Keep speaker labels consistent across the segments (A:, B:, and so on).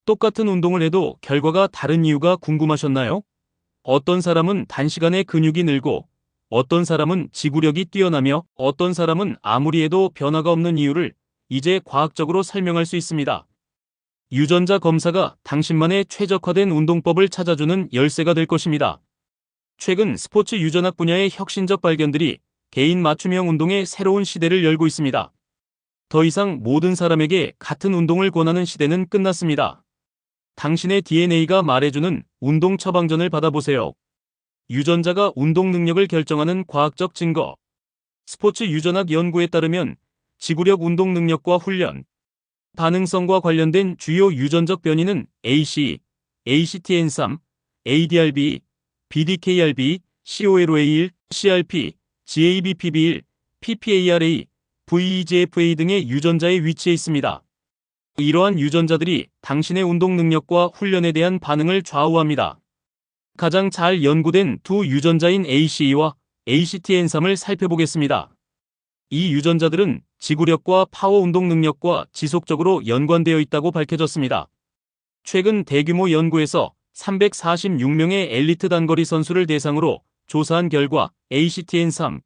A: 똑같은 운동을 해도 결과가 다른 이유가 궁금하셨나요? 어떤 사람은 단시간에 근육이 늘고, 어떤 사람은 지구력이 뛰어나며, 어떤 사람은 아무리 해도 변화가 없는 이유를 이제 과학적으로 설명할 수 있습니다. 유전자 검사가 당신만의 최적화된 운동법을 찾아주는 열쇠가 될 것입니다. 최근 스포츠 유전학 분야의 혁신적 발견들이 개인 맞춤형 운동의 새로운 시대를 열고 있습니다. 더 이상 모든 사람에게 같은 운동을 권하는 시대는 끝났습니다. 당신의 DNA가 말해주는 운동 처방전을 받아보세요. 유전자가 운동 능력을 결정하는 과학적 증거. 스포츠 유전학 연구에 따르면 지구력 운동 능력과 훈련, 반응성과 관련된 주요 유전적 변이는 AC, ACTN3, ADRB, BDKRB, COLOA1, CRP, GABPB1, PPARA, VEGFA 등의 유전자에 위치해 있습니다. 이러한 유전자들이 당신의 운동 능력과 훈련에 대한 반응을 좌우합니다. 가장 잘 연구된 두 유전자인 ACE와 ACTN3을 살펴보겠습니다. 이 유전자들은 지구력과 파워 운동 능력과 지속적으로 연관되어 있다고 밝혀졌습니다. 최근 대규모 연구에서 346명의 엘리트 단거리 선수를 대상으로 조사한 결과 ACTN3,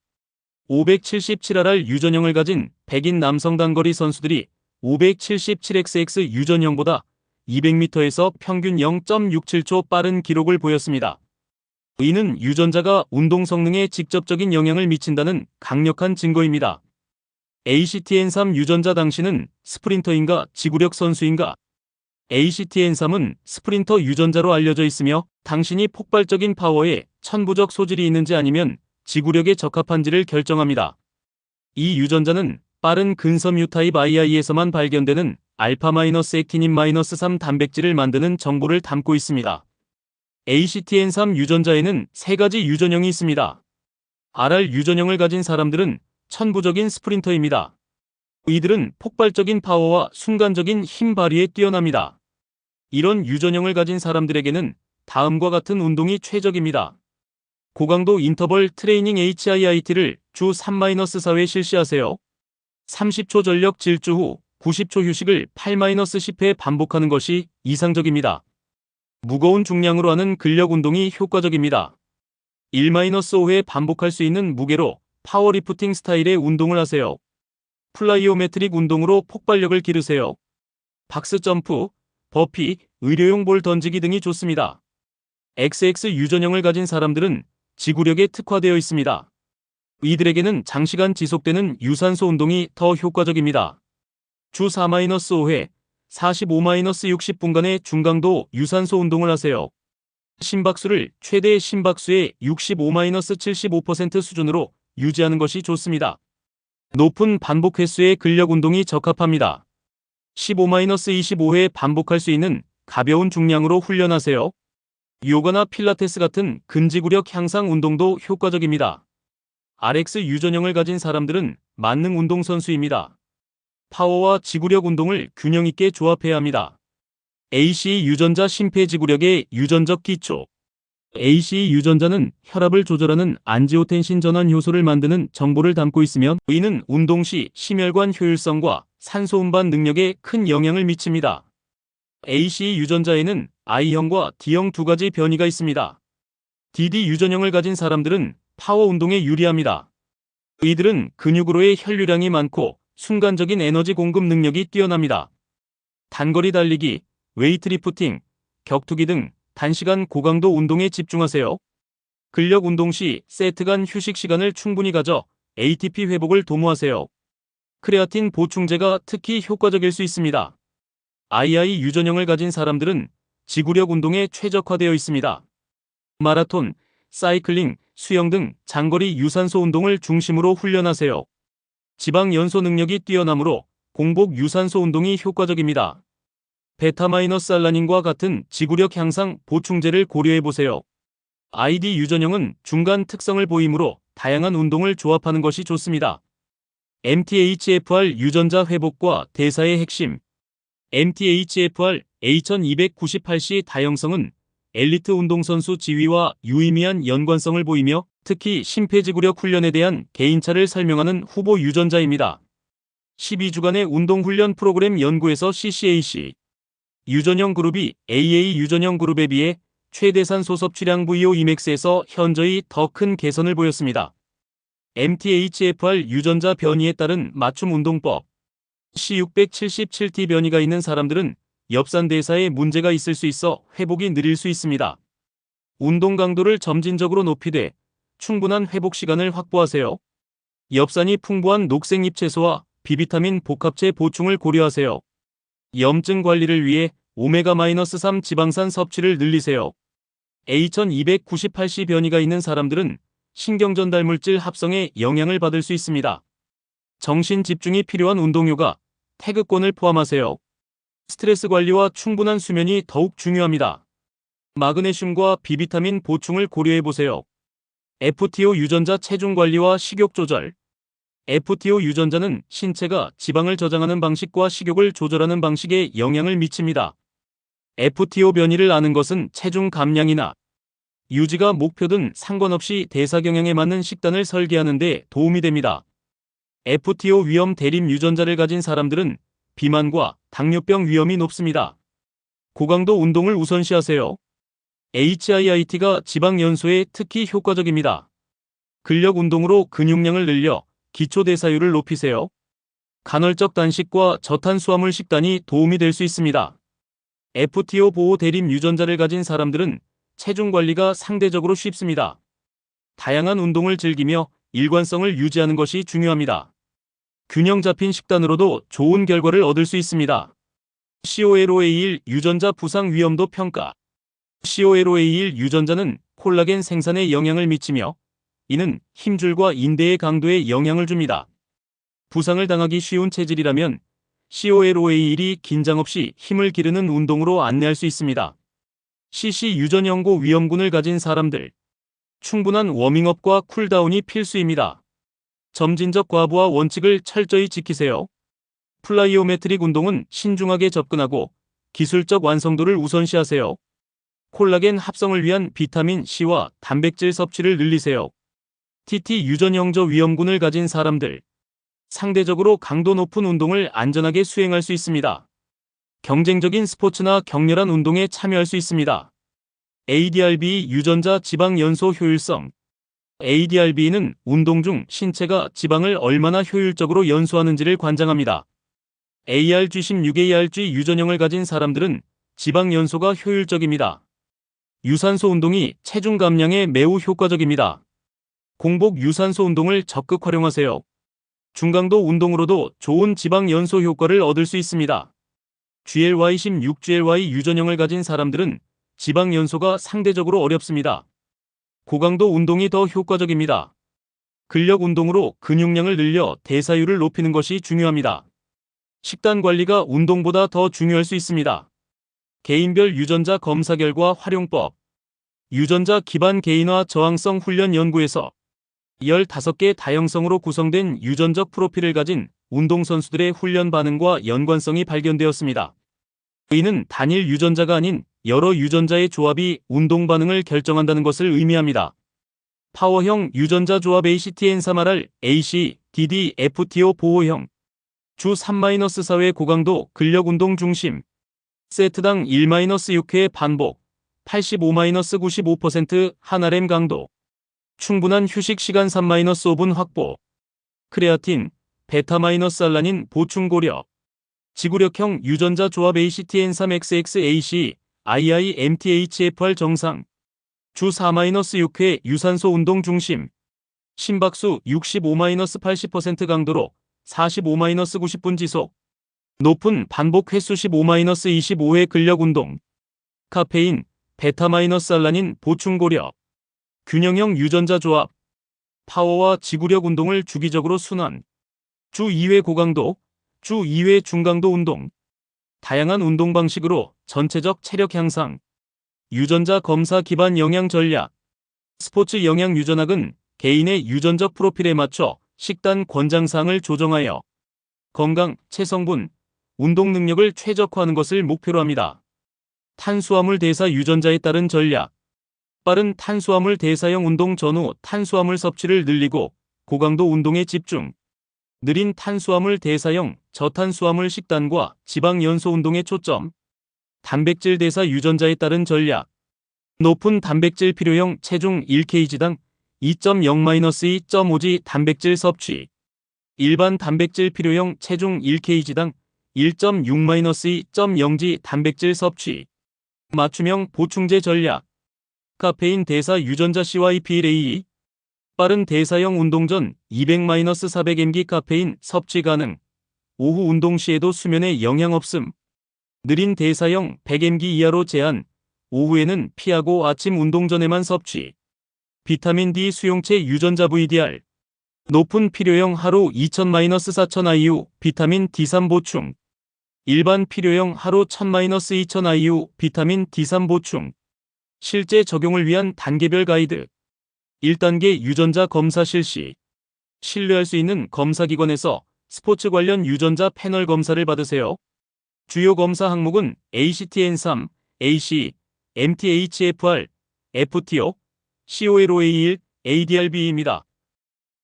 A: 577RR 유전형을 가진 백인 남성 단거리 선수들이 577XX 유전형보다 200m에서 평균 0.67초 빠른 기록을 보였습니다. 이는 유전자가 운동 성능에 직접적인 영향을 미친다는 강력한 증거입니다. ACTN3 유전자 당신은 스프린터인가 지구력 선수인가? ACTN3은 스프린터 유전자로 알려져 있으며 당신이 폭발적인 파워에 천부적 소질이 있는지 아니면 지구력에 적합한지를 결정합니다. 이 유전자는 빠른 근섬유 타입 II에서만 발견되는 알파-액티닌-3 단백질을 만드는 정보를 담고 있습니다. ACTN3 유전자에는 세 가지 유전형이 있습니다. RR 유전형을 가진 사람들은 천부적인 스프린터입니다. 이들은 폭발적인 파워와 순간적인 힘 발휘에 뛰어납니다. 이런 유전형을 가진 사람들에게는 다음과 같은 운동이 최적입니다. 고강도 인터벌 트레이닝 HIIT를 주 3-4회 실시하세요. 30초 전력 질주 후 90초 휴식을 8-10회 반복하는 것이 이상적입니다. 무거운 중량으로 하는 근력 운동이 효과적입니다. 1-5회 반복할 수 있는 무게로 파워리프팅 스타일의 운동을 하세요. 플라이오메트릭 운동으로 폭발력을 기르세요. 박스점프, 버피, 의료용 볼 던지기 등이 좋습니다. XX 유전형을 가진 사람들은 지구력에 특화되어 있습니다. 이들에게는 장시간 지속되는 유산소 운동이 더 효과적입니다. 주 4-5회, 45-60분간의 중강도 유산소 운동을 하세요. 심박수를 최대 심박수의 65-75% 수준으로 유지하는 것이 좋습니다. 높은 반복 횟수의 근력 운동이 적합합니다. 15-25회 반복할 수 있는 가벼운 중량으로 훈련하세요. 요가나 필라테스 같은 근지구력 향상 운동도 효과적입니다. RX 유전형을 가진 사람들은 만능 운동선수입니다. 파워와 지구력 운동을 균형 있게 조합해야 합니다. ACE 유전자 심폐지구력의 유전적 기초. ACE 유전자는 혈압을 조절하는 안지오텐신 전환 효소를 만드는 정보를 담고 있으며 이는 운동 시 심혈관 효율성과 산소 운반 능력에 큰 영향을 미칩니다. ACE 유전자에는 I형과 D형 두 가지 변이가 있습니다. DD 유전형을 가진 사람들은 파워 운동에 유리합니다. 이들은 근육으로의 혈류량이 많고 순간적인 에너지 공급 능력이 뛰어납니다. 단거리 달리기, 웨이트리프팅, 격투기 등 단시간 고강도 운동에 집중하세요. 근력 운동 시 세트 간 휴식 시간을 충분히 가져 ATP 회복을 도모하세요. 크레아틴 보충제가 특히 효과적일 수 있습니다. II 유전형을 가진 사람들은 지구력 운동에 최적화되어 있습니다. 마라톤, 사이클링, 수영 등 장거리 유산소 운동을 중심으로 훈련하세요. 지방 연소 능력이 뛰어나므로 공복 유산소 운동이 효과적입니다. 베타마이너스알라닌과 같은 지구력 향상 보충제를 고려해보세요. ID 유전형은 중간 특성을 보이므로 다양한 운동을 조합하는 것이 좋습니다. MTHFR 유전자 회복과 대사의 핵심. MTHFR A1298C 다형성은 엘리트 운동선수 지위와 유의미한 연관성을 보이며 특히 심폐지구력 훈련에 대한 개인차를 설명하는 후보 유전자입니다. 12주간의 운동훈련 프로그램 연구에서 CCAC 유전형 그룹이 AA 유전형 그룹에 비해 최대산 소섭취량 VO2max에서 현저히 더 큰 개선을 보였습니다. MTHFR 유전자 변이에 따른 맞춤 운동법. C677T 변이가 있는 사람들은 엽산대사에 문제가 있을 수 있어 회복이 느릴 수 있습니다. 운동 강도를 점진적으로 높이되 충분한 회복 시간을 확보하세요. 엽산이 풍부한 녹색잎 채소와 비비타민 복합체 보충을 고려하세요. 염증 관리를 위해 오메가-3 지방산 섭취를 늘리세요. A1298C 변이가 있는 사람들은 신경전달물질 합성에 영향을 받을 수 있습니다. 정신 집중이 필요한 운동효과, 태극권을 포함하세요. 스트레스 관리와 충분한 수면이 더욱 중요합니다. 마그네슘과 비비타민 보충을 고려해보세요. FTO 유전자 체중 관리와 식욕 조절. FTO 유전자는 신체가 지방을 저장하는 방식과 식욕을 조절하는 방식에 영향을 미칩니다. FTO 변이를 아는 것은 체중 감량이나 유지가 목표든 상관없이 대사 경향에 맞는 식단을 설계하는 데 도움이 됩니다. FTO 위험 대립 유전자를 가진 사람들은 비만과 당뇨병 위험이 높습니다. 고강도 운동을 우선시하세요. HIIT가 지방 연소에 특히 효과적입니다. 근력 운동으로 근육량을 늘려 기초 대사율을 높이세요. 간헐적 단식과 저탄수화물 식단이 도움이 될 수 있습니다. FTO 보호 대립 유전자를 가진 사람들은 체중 관리가 상대적으로 쉽습니다. 다양한 운동을 즐기며 일관성을 유지하는 것이 중요합니다. 균형 잡힌 식단으로도 좋은 결과를 얻을 수 있습니다. COLOA1 유전자 부상 위험도 평가. COLOA1 유전자는 콜라겐 생산에 영향을 미치며 이는 힘줄과 인대의 강도에 영향을 줍니다. 부상을 당하기 쉬운 체질이라면 COLOA1이 긴장 없이 힘을 기르는 운동으로 안내할 수 있습니다. CC 유전연고 위험군을 가진 사람들. 충분한 워밍업과 쿨다운이 필수입니다. 점진적 과부하 원칙을 철저히 지키세요. 플라이오메트릭 운동은 신중하게 접근하고 기술적 완성도를 우선시하세요. 콜라겐 합성을 위한 비타민 C와 단백질 섭취를 늘리세요. TT 유전형저 위험군을 가진 사람들. 상대적으로 강도 높은 운동을 안전하게 수행할 수 있습니다. 경쟁적인 스포츠나 격렬한 운동에 참여할 수 있습니다. ADRB 유전자 지방 연소 효율성. ADRB는 운동 중 신체가 지방을 얼마나 효율적으로 연소하는지를 관장합니다. ARG16ARG 유전형을 가진 사람들은 지방 연소가 효율적입니다. 유산소 운동이 체중 감량에 매우 효과적입니다. 공복 유산소 운동을 적극 활용하세요. 중강도 운동으로도 좋은 지방 연소 효과를 얻을 수 있습니다. GLY16 GLY 유전형을 가진 사람들은 지방 연소가 상대적으로 어렵습니다. 고강도 운동이 더 효과적입니다. 근력 운동으로 근육량을 늘려 대사율을 높이는 것이 중요합니다. 식단 관리가 운동보다 더 중요할 수 있습니다. 개인별 유전자 검사 결과 활용법. 유전자 기반 개인화 저항성 훈련 연구에서 15개 다형성으로 구성된 유전적 프로필을 가진 운동선수들의 훈련 반응과 연관성이 발견되었습니다. 이는 단일 유전자가 아닌 여러 유전자의 조합이 운동 반응을 결정한다는 것을 의미합니다. 파워형 유전자 조합 ACTN3RR, AC, DD, FTO 보호형. 주 3-4회 고강도 근력 운동 중심. 세트당 1-6회 반복. 85-95% 한 RM 강도. 충분한 휴식 시간 3-5분 확보. 크레아틴, 베타-알라닌 보충 고려. 지구력형 유전자 조합 ACTN3XX-AC, II-MTHFR 정상. 주 4-6회 유산소 운동 중심. 심박수 65-80% 강도로 45-90분 지속. 높은 반복 횟수 15-25회 근력 운동. 카페인, 베타-알라닌 보충 고려. 균형형 유전자 조합. 파워와 지구력 운동을 주기적으로 순환. 주 2회 고강도, 주 2회 중강도 운동. 다양한 운동 방식으로 전체적 체력 향상. 유전자 검사 기반 영양 전략. 스포츠 영양 유전학은 개인의 유전적 프로필에 맞춰 식단 권장사항을 조정하여 건강, 체성분, 운동 능력을 최적화하는 것을 목표로 합니다. 탄수화물 대사 유전자에 따른 전략. 빠른 탄수화물 대사형 운동 전후 탄수화물 섭취를 늘리고 고강도 운동에 집중. 느린 탄수화물 대사형 저탄수화물 식단과 지방 연소 운동에 초점. 단백질 대사 유전자에 따른 전략. 높은 단백질 필요형 체중 1kg당 2.0-2.5g 단백질 섭취. 일반 단백질 필요형 체중 1kg당 1.6-2.0g 단백질 섭취. 맞춤형 보충제 전략. 카페인 대사 유전자 CYP1A2. 빠른 대사형 운동 전 200-400mg 카페인 섭취 가능. 오후 운동 시에도 수면에 영향 없음. 느린 대사형 100mg 이하로 제한. 오후에는 피하고 아침 운동 전에만 섭취. 비타민 D 수용체 유전자 VDR. 높은 필요형 하루 2000-4000 IU 비타민 D3 보충. 일반 필요형 하루 1000-2000 IU 비타민 D3 보충. 실제 적용을 위한 단계별 가이드. 1단계 유전자 검사 실시. 신뢰할 수 있는 검사기관에서 스포츠 관련 유전자 패널 검사를 받으세요. 주요 검사 항목은 ACTN3, AC, MTHFR, FTO, COLOA1, ADRB입니다.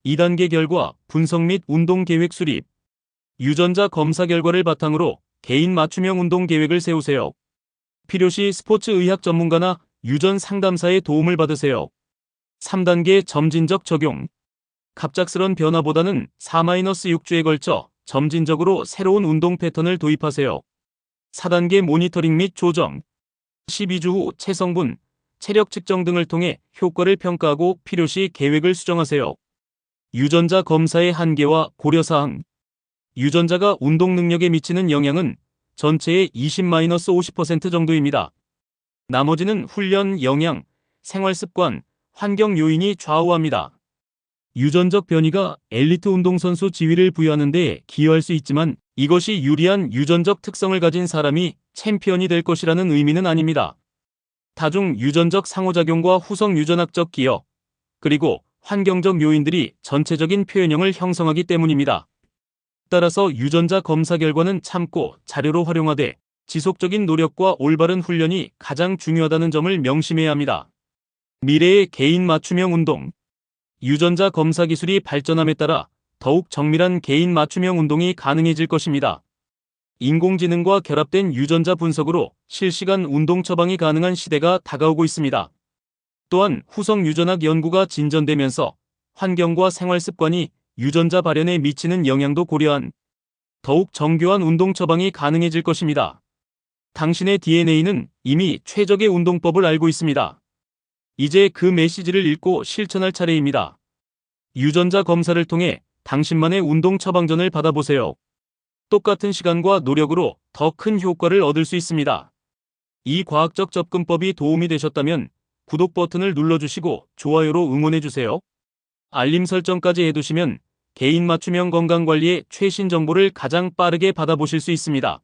A: 2단계 결과 분석 및 운동 계획 수립. 유전자 검사 결과를 바탕으로 개인 맞춤형 운동 계획을 세우세요. 필요시 스포츠 의학 전문가나 유전 상담사의 도움을 받으세요. 3단계 점진적 적용. 갑작스런 변화보다는 4-6주에 걸쳐 점진적으로 새로운 운동 패턴을 도입하세요. 4단계 모니터링 및 조정. 12주 후 체성분, 체력 측정 등을 통해 효과를 평가하고 필요시 계획을 수정하세요. 유전자 검사의 한계와 고려사항. 유전자가 운동 능력에 미치는 영향은 전체의 20-50% 정도입니다. 나머지는 훈련, 영양, 생활습관, 환경 요인이 좌우합니다. 유전적 변이가 엘리트 운동선수 지위를 부여하는 데 기여할 수 있지만 이것이 유리한 유전적 특성을 가진 사람이 챔피언이 될 것이라는 의미는 아닙니다. 다중 유전적 상호작용과 후성 유전학적 기여, 그리고 환경적 요인들이 전체적인 표현형을 형성하기 때문입니다. 따라서 유전자 검사 결과는 참고 자료로 활용하되 지속적인 노력과 올바른 훈련이 가장 중요하다는 점을 명심해야 합니다. 미래의 개인 맞춤형 운동. 유전자 검사 기술이 발전함에 따라 더욱 정밀한 개인 맞춤형 운동이 가능해질 것입니다. 인공지능과 결합된 유전자 분석으로 실시간 운동 처방이 가능한 시대가 다가오고 있습니다. 또한 후성 유전학 연구가 진전되면서 환경과 생활 습관이 유전자 발현에 미치는 영향도 고려한 더욱 정교한 운동 처방이 가능해질 것입니다. 당신의 DNA는 이미 최적의 운동법을 알고 있습니다. 이제 그 메시지를 읽고 실천할 차례입니다. 유전자 검사를 통해 당신만의 운동 처방전을 받아보세요. 똑같은 시간과 노력으로 더 큰 효과를 얻을 수 있습니다. 이 과학적 접근법이 도움이 되셨다면 구독 버튼을 눌러주시고 좋아요로 응원해주세요. 알림 설정까지 해두시면 개인 맞춤형 건강관리의 최신 정보를 가장 빠르게 받아보실 수 있습니다.